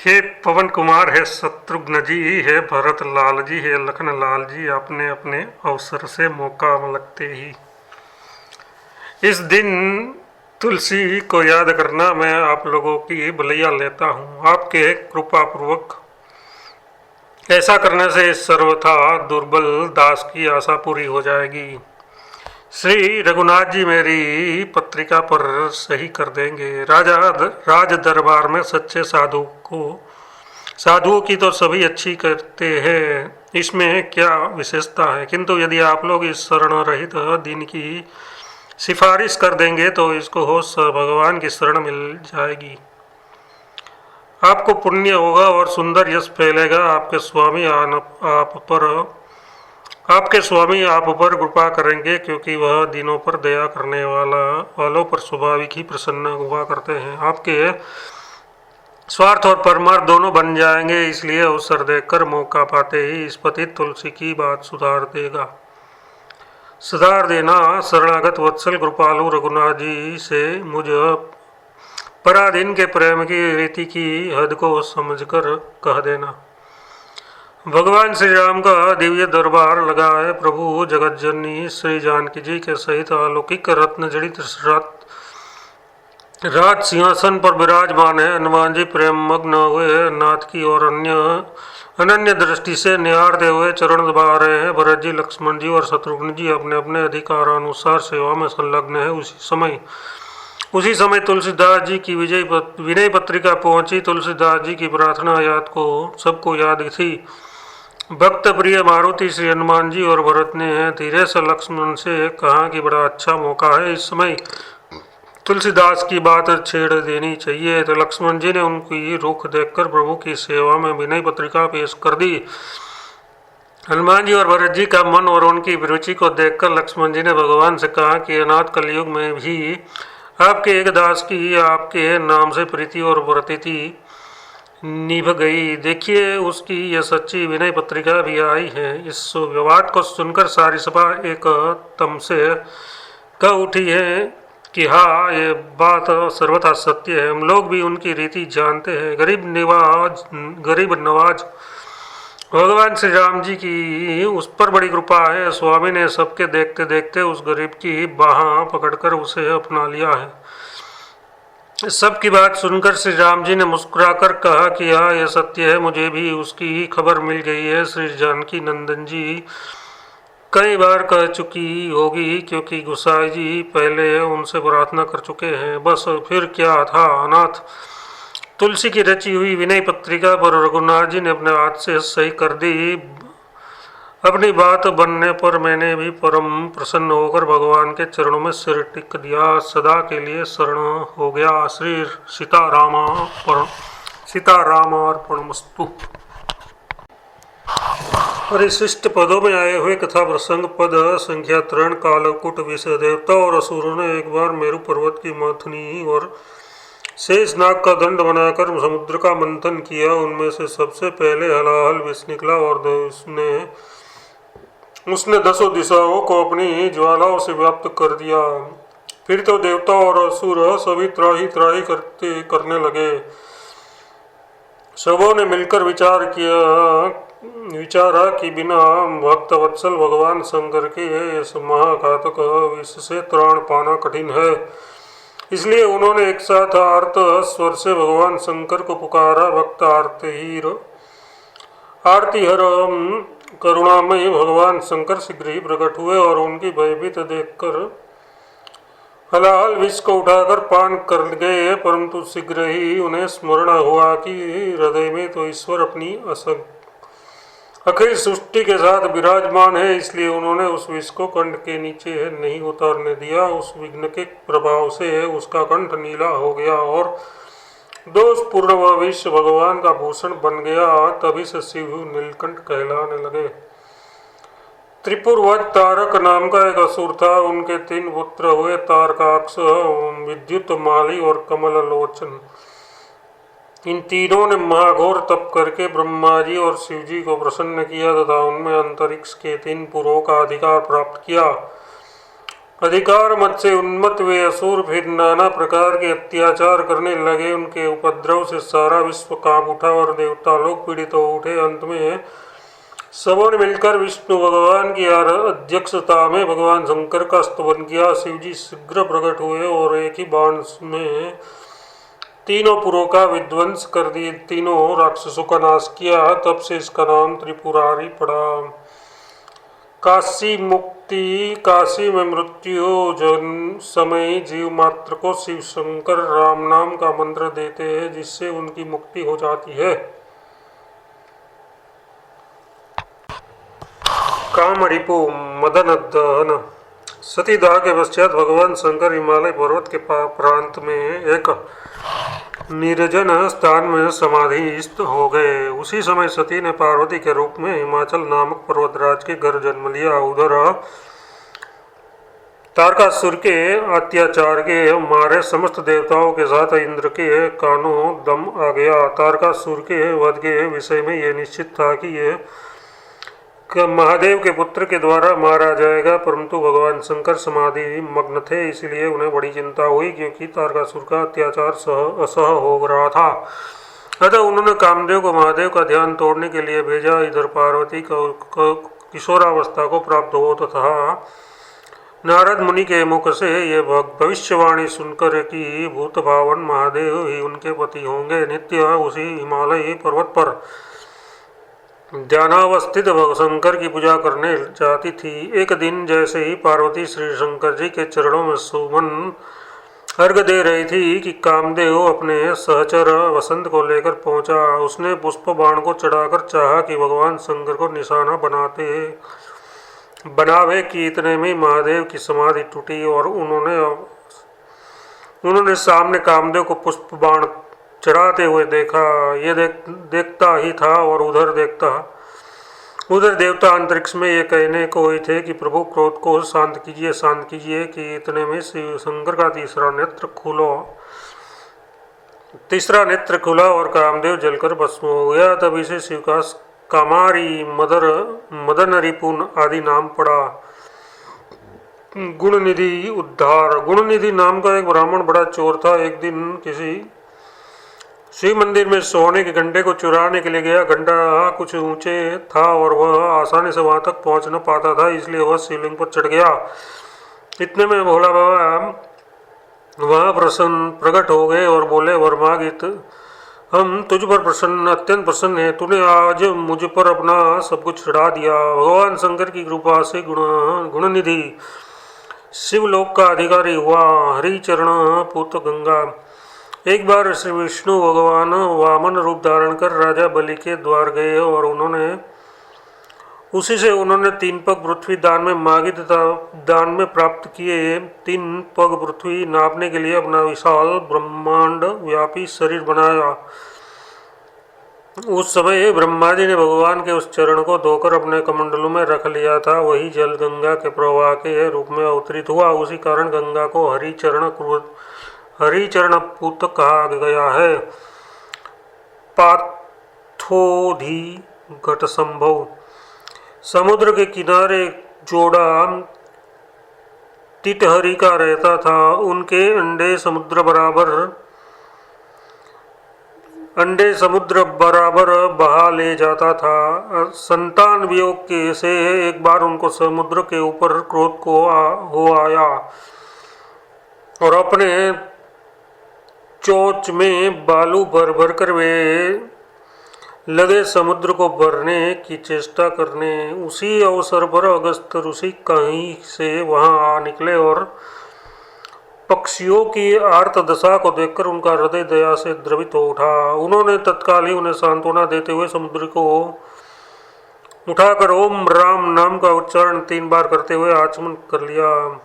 हे पवन कुमार, है शत्रुघ्न जी, है भरत लाल जी, है लखन लाल जी, अपने अपने अवसर से मौका लगते ही इस दिन तुलसी को याद करना मैं आप लोगों की भलैया लेता हूँ। आपके कृपा पूर्वक ऐसा करने से सर्वथा दुर्बल दास की आशा पूरी हो जाएगी। श्री रघुनाथ जी मेरी पत्रिका पर सही कर देंगे। राज दरबार में सच्चे साधुओं की तो सभी अच्छी करते हैं, इसमें क्या विशेषता है। किंतु यदि आप लोग इस शरण रहित दिन की सिफारिश कर देंगे तो इसको होश भगवान की शरण मिल जाएगी। आपको पुण्य होगा और सुंदर यश फैलेगा। आपके स्वामी आप पर कृपा करेंगे, क्योंकि वह दिनों पर दया करने वालों पर स्वाभाविक ही प्रसन्न हुआ करते हैं। आपके स्वार्थ और परमार्थ दोनों बन जाएंगे, इसलिए अवसर देकर मौका पाते ही इस पतित तुलसी की बात सुधार देना। शरणागत वत्सल कृपालु रघुनाथ जी से मुझ पराधीन के प्रेम की रीति की हद को समझकर कह देना। भगवान श्री राम का दिव्य दरबार लगा है। प्रभु जगतजननी श्री जानकी जी के सहित अलौकिक रत्न जड़ित राज सिंहासन पर विराजमान है। हनुमान जी प्रेम मग्न हुए नाथ की और अनन्य दृष्टि से निहारते हुए चरण दबा रहे हैं। भरत जी, लक्ष्मण जी और शत्रुघ्न जी अपने अपने अधिकारानुसार सेवा में संलग्न है। उसी समय तुलसीदास जी की विनय पत्रिका पहुंची। तुलसीदास जी की प्रार्थना सबको याद थी। भक्त प्रिय मारुति श्री हनुमान जी और भरत ने धीरे से लक्ष्मण से कहा कि बड़ा अच्छा मौका है, इस समय तुलसीदास की बात छेड़ देनी चाहिए। तो लक्ष्मण जी ने उनकी रुख देखकर प्रभु की सेवा में विनय पत्रिका पेश कर दी। हनुमान जी और भरत जी का मन और उनकी रुचि को देखकर लक्ष्मण जी ने भगवान से कहा कि अनाथ कलयुग में भी आपके एक दास की आपके नाम से प्रीति और प्रतीति निभ गई। देखिए, उसकी यह सच्ची विनय पत्रिका भी आई है। इस विवाद को सुनकर सारी सभा एक तम से कह उठी है कि हाँ, ये बात सर्वथा सत्य है। हम लोग भी उनकी रीति जानते हैं। गरीब नवाज भगवान श्री राम जी की उस पर बड़ी कृपा है। स्वामी ने सबके देखते देखते उस गरीब की बाह पकड़कर उसे अपना लिया है। सबकी बात सुनकर श्री राम जी ने मुस्कुराकर कहा कि हाँ, यह सत्य है, मुझे भी उसकी खबर मिल गई है। श्री जानकी नंदन जी कई बार कह चुकी होगी, क्योंकि गोसाई जी पहले उनसे प्रार्थना कर चुके हैं। बस फिर क्या था। अनाथ तुलसी की रची हुई विनय पत्रिका पर रघुनाथ जी ने अपने हाथ से सही कर दी। अपनी बात बनने पर मैंने भी परम प्रसन्न होकर भगवान के चरणों में सिर टिक दिया। सदा के लिए शरण हो गया। श्री सीतारामार्पणमस्तु। परिशिष्ट पदों में आए हुए कथा प्रसंग पद संख्या 3 कालकूट विषय। देवता और असुरों ने एक बार मेरु पर्वत की माथनी और शेषनाग का दंड बनाकर समुद्र का मंथन किया। उनमें से सबसे पहले हलाहल विष निकला और उसने 10 दिशाओं को अपनी ज्वालाओं से व्याप्त कर दिया। फिर तो देवता और असुर सभी त्राही त्राही करने लगे। सबों ने मिलकर विचारा कि बिना भक्त वत्सल भगवान शंकर के इस महाघातक विष से त्राण पाना कठिन है। इसलिए उन्होंने एक साथ आर्त स्वर से भगवान शंकर को पुकारा। भक्त आरतीहर करुणामय भगवान शंकर शीघ्र ही प्रकट हुए और उनकी भयभीत देखकर हलाहल विष को उठाकर पान कर गए। परंतु शीघ्र ही उन्हें स्मरण हुआ कि हृदय में तो ईश्वर अपनी अखिल सृष्टि के साथ विराजमान है, इसलिए उन्होंने उस विष को कंठ के नीचे नहीं उतारने दिया। उस विघ्न के प्रभाव से उसका कंठ नीला हो गया और दोषपूर्ण वह विष भगवान का भूषण बन गया। तभी से शिव नीलकंठ कहलाने लगे। त्रिपुरवत तारक नाम का एक असुर था। उनके 3 पुत्र हुए, तारकाक्ष, विद्युत माली और कमल लोचन। इन तीनों ने महाघोर तप करके ब्रह्मा जी और शिव जी को प्रसन्न किया तथा उनमें अंतरिक्ष के 3 पुरों का अधिकार प्राप्त किया। अधिकार मत से उन्मत्त वे असुर फिर नाना प्रकार के अत्याचार करने लगे। उनके उपद्रव से सारा विश्व कांप उठा और देवता लोग पीड़ित हो उठे। अंत में सबों ने मिलकर विष्णु भगवान की अध्यक्षता में भगवान शंकर का स्तवन किया। शिव जी शीघ्र प्रकट हुए और एक ही बाण में तीनों पुरों का विध्वंस कर दिए, तीनों राक्षसों का नाश किया। तब से इसका नाम त्रिपुरारी पड़ा। काशी मुक्ति, काशी में मृत्यु जन समय जीव मात्र को शिव शंकर राम नाम का मंत्र देते हैं, जिससे उनकी मुक्ति हो जाती है। कामरिपु मदन दहन। सतीदाह के पश्चात भगवान शंकर हिमालय पर्वत के प्रांत में एक निर्जन स्थान में समाधिस्थ हो गए। उसी समय सती ने पार्वती के रूप में हिमाचल नामक पर्वतराज के घर जन्म लिया। उधर तारकासुर के अत्याचार के मारे समस्त देवताओं के साथ इंद्र के कानों दम आ गया। तारकासुर के वध के विषय में यह निश्चित था कि यह महादेव के पुत्र के द्वारा मारा जाएगा, परंतु भगवान शंकर समाधि मग्न थे, इसलिए उन्हें बड़ी चिंता हुई, क्योंकि तारकासुर का अत्याचार असह हो रहा था। अतः उन्होंने कामदेव को महादेव का ध्यान तोड़ने के लिए भेजा। इधर पार्वती को किशोरावस्था को प्राप्त हो तथा नारद मुनि के मुख से ये भविष्यवाणी सुनकर कि भूत भावन महादेव ही उनके पति होंगे, नित्य उसी हिमालय पर्वत पर ध्यानावस्थित शंकर की पूजा करने जाती थी। एक दिन जैसे ही पार्वती श्री शंकर जी के चरणों में सुमन अर्घ दे रही थी कि कामदेव अपने सहचर वसंत को लेकर पहुंचा। उसने पुष्प बाण को चढ़ाकर चाहा कि भगवान शंकर को निशाना बनावे कि इतने में महादेव की समाधि टूटी और उन्होंने सामने कामदेव को पुष्प बाण चढ़ाते हुए देखा। ये देखता ही था और उधर देवता अंतरिक्ष में ये कहने को ही थे कि प्रभु क्रोध को शांत कीजिए कि इतने में शिव शंकर का तीसरा नेत्र खुला और कामदेव जलकर भस्म हो गया। तभी से शिव का कामारी मदन रिपुन आदि नाम पड़ा। गुणनिधि उद्धार। गुणनिधि नाम का एक ब्राह्मण बड़ा चोर था। एक दिन किसी शिव मंदिर में सोने के घंटे को चुराने के लिए गया। घंटा कुछ ऊंचे था और वह आसानी से वहां तक पहुंच न पाता था, इसलिए वह शिवलिंग पर चढ़ गया। इतने में भोला बाबा वहां प्रकट हो गए और बोले, वरमागित, हम तुझ पर अत्यंत प्रसन्न हैं। तूने आज मुझ पर अपना सब कुछ चढ़ा दिया। भगवान शंकर की कृपा से गुणनिधि शिवलोक का अधिकारी हुआ। हरि चरण पुत्र गंगा। एक बार श्री विष्णु भगवान वामन रूप धारण कर राजा बलि के द्वार गए और उसी से उन्होंने 3 पग पृथ्वी दान में मांगी तथा दान में प्राप्त किए। 3 पग पृथ्वी नापने के लिए अपना विशाल ब्रह्मांड व्यापी शरीर बनाया। उस समय ब्रह्मा जी ने भगवान के उस चरण को धोकर अपने कमंडलों में रख लिया था। वही जल गंगा के प्रवाह के रूप में अवतरित हुआ। उसी कारण गंगा को हरिचरण पूत कहा गया है। पाथोधी घट संभव। समुद्र के किनारे जोड़ा टिटहरी का रहता था। उनके अंडे समुद्र बराबर बहा ले जाता था। संतान वियोग के से एक बार उनको समुद्र के ऊपर क्रोध को हो आया और अपने चोंच में बालू भर कर वे लगे समुद्र को भरने की चेष्टा करने। उसी अवसर पर अगस्त ऋषि कहीं से वहां आ निकले और पक्षियों की आर्त दशा को देखकर उनका हृदय दया से द्रवित हो उठा। उन्होंने तत्काल ही उन्हें सांत्वना देते हुए समुद्र को उठाकर ओम राम नाम का उच्चारण 3 बार करते हुए आचमन कर लिया।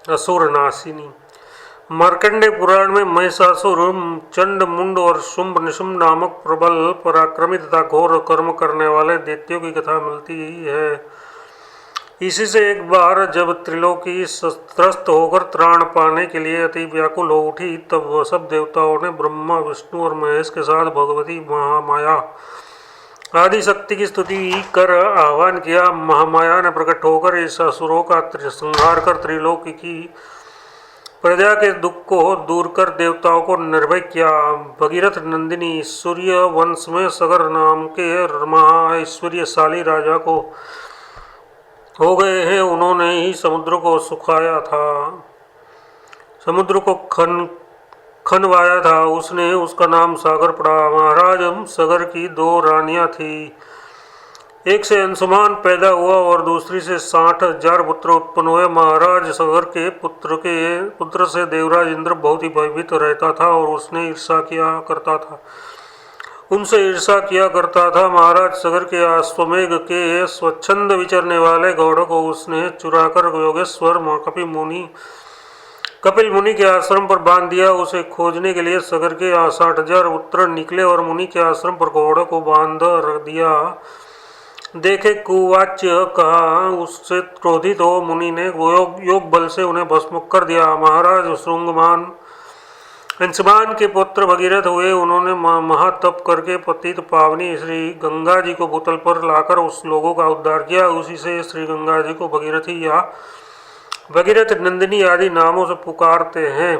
असुर नाशिनी। मार्कंडेय पुराण में महिषासुर, चंड, मुंड और शुंभ निशुंभ नामक प्रबल पराक्रमी तथा घोर कर्म करने वाले दैत्यों की कथा मिलती है। इसी से एक बार जब त्रिलोकी त्रस्त होकर त्राण पाने के लिए अति व्याकुल हो उठी, तब वह सब देवताओं ने ब्रह्मा, विष्णु और महेश के साथ भगवती महामाया आदि शक्ति की स्तुति कर आह्वान किया। महामाया ने प्रकट होकर इस असुरों का संहार कर त्रिलोकी की प्रजा के दुख को दूर कर देवताओं को निर्भय किया। भगीरथ नंदिनी सूर्य वंश में सगर नाम के महा ऐश्वर्यशाली राजा को हो गए हैं। उन्होंने ही समुद्र को सुखाया था, समुद्र को खनवाया था। उसने उसका नाम सागर पड़ा। महाराज सगर की 2 रानियां थी, एक से अंशुमान पैदा हुआ और दूसरी से 60,000 पुत्र उत्पन्न हुए। महाराज सगर के पुत्र से देवराज इंद्र बहुत ही भयभीत रहता था और उसने ईर्षा किया करता था, उनसे ईर्षा किया करता था। महाराज सगर के अश्वमेघ के स्वच्छंद विचरने वाले घोड़ों को उसने चुराकर योगेश्वर कपिल मुनि के आश्रम पर बांध दिया। उसे खोजने के लिए सगर के 60,000 पुत्र निकले और मुनि के आश्रम पर घोड़ों को बांध रख दिया। देखे कुवाच्य कहा, उससे क्रोधित हो मुनि ने योग बल से उन्हें भस्म कर दिया। महाराज श्रृंगमान अंशुमान के पुत्र भगीरथ हुए। उन्होंने महातप करके पतित पावनी श्री गंगा जी को भूतल पर लाकर उस लोगों का उद्धार किया। उसी से श्री गंगा जी को भगीरथी या भगीरथ नंदिनी आदि नामों से पुकारते हैं।